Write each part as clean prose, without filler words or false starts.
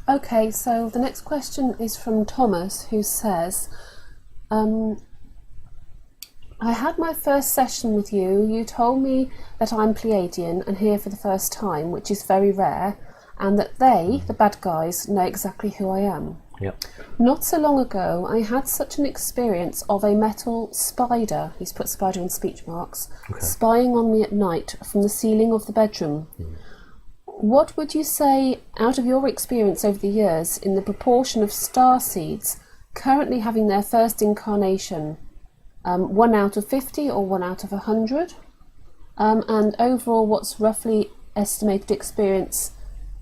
Okay, so the next question is from Thomas, who says, I had my first session with you. You told me that I'm Pleiadian and here for the first time, which is very rare, and that they, the bad guys, know exactly who I am. Yep. Not so long ago, I had such an experience of a metal spider, he's put spider in speech marks, spying on me at night from the ceiling of the bedroom. What would you say, out of your experience over the years, in the proportion of star seeds currently having their first incarnation? 1 out of 50 or 1 out of 100? And overall, what's roughly estimated experience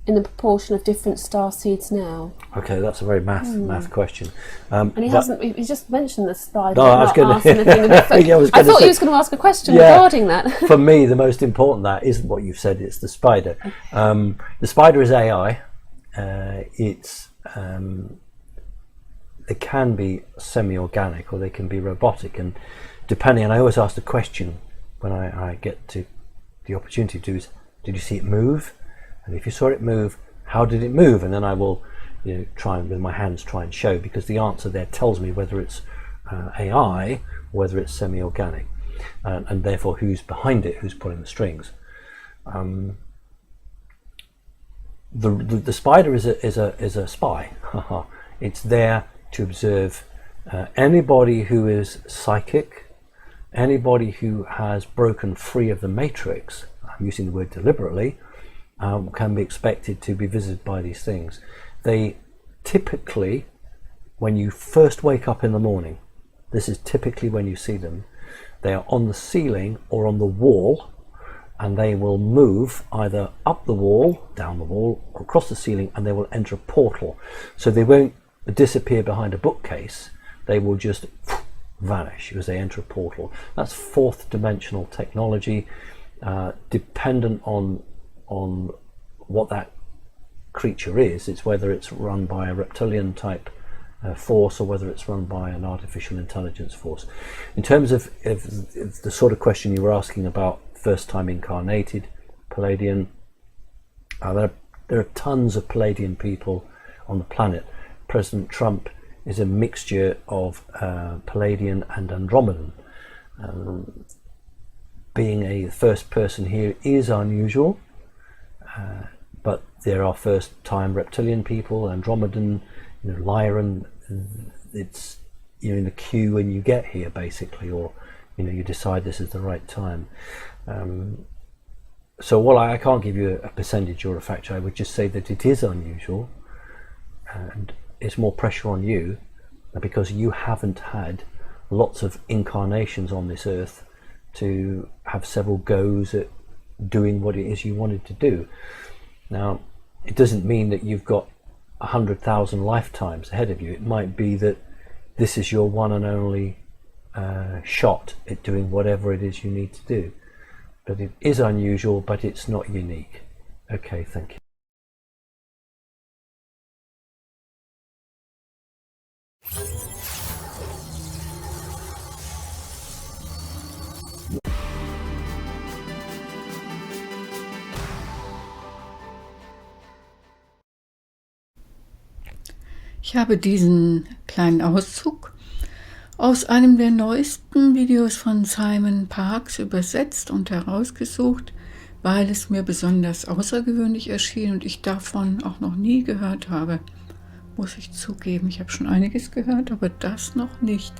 in the proportion of different star seeds now? Okay, that's a very math question. And he just mentioned the spider. No, I was going to. I thought he was going to ask a question regarding that. For me, the most important that isn't what you've said; it's the spider. Okay. The spider is AI. They can be semi-organic or they can be robotic, and depending. And I always ask the question when I get to the opportunity to do is, did you see it move? And if you saw it move, how did it move? And then I will, try and with my hands try and show, because the answer there tells me whether it's AI or whether it's semi-organic, and therefore who's behind it, who's pulling the strings. The spider is a spy. It's there to observe anybody who is psychic, anybody who has broken free of the matrix. I'm using the word deliberately. Can be expected to be visited by these things. They typically, when you first wake up in the morning, this is typically when you see them, they are on the ceiling or on the wall, and they will move either up the wall, down the wall, or across the ceiling, and they will enter a portal. So they won't disappear behind a bookcase, they will just vanish as they enter a portal. That's fourth dimensional technology, dependent on what that creature is. It's whether it's run by a reptilian type force or whether it's run by an artificial intelligence force. In terms of the sort of question you were asking about first time incarnated Pleiadian, there are tons of Pleiadian people on the planet. President Trump is a mixture of Pleiadian and Andromedan. Being a first person here is unusual. But there are first-time reptilian people, Andromedan, Lyran. It's in the queue when you get here, basically, or you decide this is the right time. So while I can't give you a percentage or a factor, I would just say that it is unusual, and it's more pressure on you because you haven't had lots of incarnations on this earth to have several goes at doing what it is you wanted to do. Now, it doesn't mean that you've got 100,000 lifetimes ahead of you. It might be that this is your one and only shot at doing whatever it is you need to do. But it is unusual, but it's not unique. Okay, thank you. Ich habe diesen kleinen Auszug aus einem der neuesten Videos von Simon Parkes übersetzt und herausgesucht, weil es mir besonders außergewöhnlich erschien und ich davon auch noch nie gehört habe. Muss ich zugeben, ich habe schon einiges gehört, aber das noch nicht.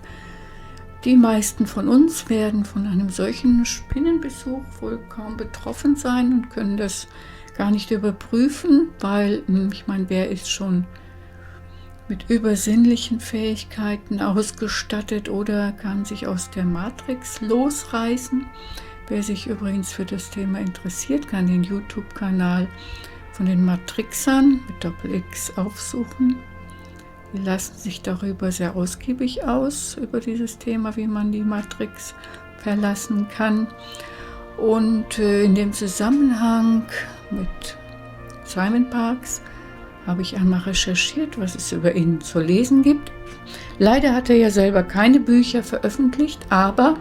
Die meisten von uns werden von einem solchen Spinnenbesuch wohl kaum betroffen sein und können das gar nicht überprüfen, weil, ich meine, wer ist schon mit übersinnlichen Fähigkeiten ausgestattet oder kann sich aus der Matrix losreißen? Wer sich übrigens für das Thema interessiert, kann den YouTube-Kanal von den Matrixern mit Doppel-X aufsuchen. Die lassen sich darüber sehr ausgiebig aus, über dieses Thema, wie man die Matrix verlassen kann. Und in dem Zusammenhang mit Simon Parkes habe ich einmal recherchiert, was es über ihn zu lesen gibt. Leider hat er ja selber keine Bücher veröffentlicht, aber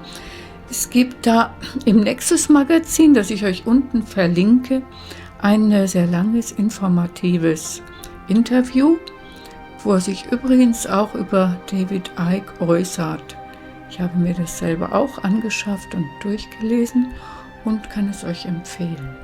es gibt da im Nexus-Magazin, das ich euch unten verlinke, ein sehr langes, informatives Interview, wo er sich übrigens auch über David Icke äußert. Ich habe mir das selber auch angeschafft und durchgelesen und kann es euch empfehlen.